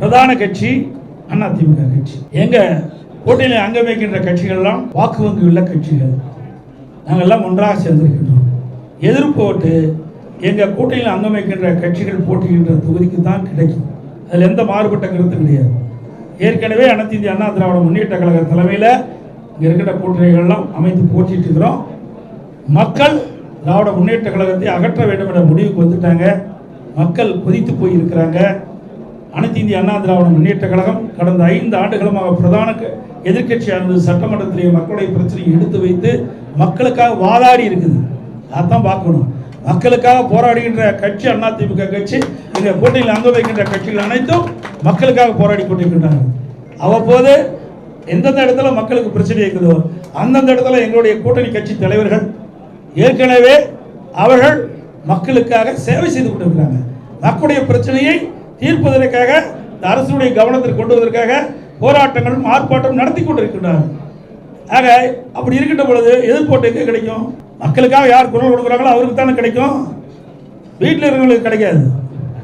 பிரதான கட்சி அதிமுக கட்சி. எங்க கூட்டணியில் அங்கம் வைக்கின்ற கட்சிகள்லாம் வாக்கு வங்கி உள்ள கட்சிகள். நாங்கள் எல்லாம் ஒன்றாக சேர்ந்திருக்கின்றோம். எதிர்ப்பு ஓட்டு எங்கள் கூட்டணியில் அங்கம் வைக்கின்ற கட்சிகள் போட்டுகின்ற தொகுதிக்கு தான் கிடைக்கும். அதில் எந்த மாறுபட்ட கருத்து கிடையாது. ஏற்கனவே அனைத்து இந்திய அண்ணா திராவிட முன்னேற்ற கழக தலைமையில் இங்கே இருக்கிற கூட்டணிகள்லாம் அமைத்து போட்டிட்டு இருக்கிறோம். மக்கள் திராவிட முன்னேற்ற கழகத்தை அகற்ற வேண்டும் என்ற முடிவுக்கு வந்துட்டாங்க. மக்கள் கொதித்து போயிருக்கிறாங்க. அனைத்து இந்திய அண்ணா திராவிட முன்னேற்ற கழகம் கடந்த 5 ஆண்டுகளமாக பிரதான எதிர்கட்சியாக இருந்தது. சட்டமன்றத்திலேயே மக்களுடைய பிரச்சனையை எடுத்து வைத்து மக்களுக்காக வாதாடி இருக்குது. அதான் பார்க்கணும். மக்களுக்காக போராடுகின்ற கட்சி அதிமுக கட்சி. இந்த கூட்டணியில் அங்க வைக்கின்ற கட்சிகள் அனைத்தும் மக்களுக்காக போராடி கொண்டிருக்கின்றனர். அவ்வப்போது எந்தெந்த இடத்துல மக்களுக்கு பிரச்சனை இருக்குதோ அந்தந்த இடத்துல எங்களுடைய கூட்டணி கட்சி தலைவர்கள் ஏற்கனவே அவர்கள் மக்களுக்காக சேவை செய்து கொண்டிருக்கிறாங்க. மக்களுடைய பிரச்சனையை தீர்ப்பதற்காக அரசுடைய கவனத்திற்கு கொண்டு வருவதற்காக போராட்டங்கள் ஆர்ப்பாட்டம் நடத்தி கொண்டிருக்கின்றார்கள். ஆக அப்படி இருக்கின்ற பொழுது எதிர்ப்போட்டு எங்கே கிடைக்கும்? மக்களுக்காக யார் குரல் கொடுக்குறாங்களோ அவருக்கு தானே கிடைக்கும். வீட்டில் இருக்கிறவங்களுக்கு கிடைக்காது.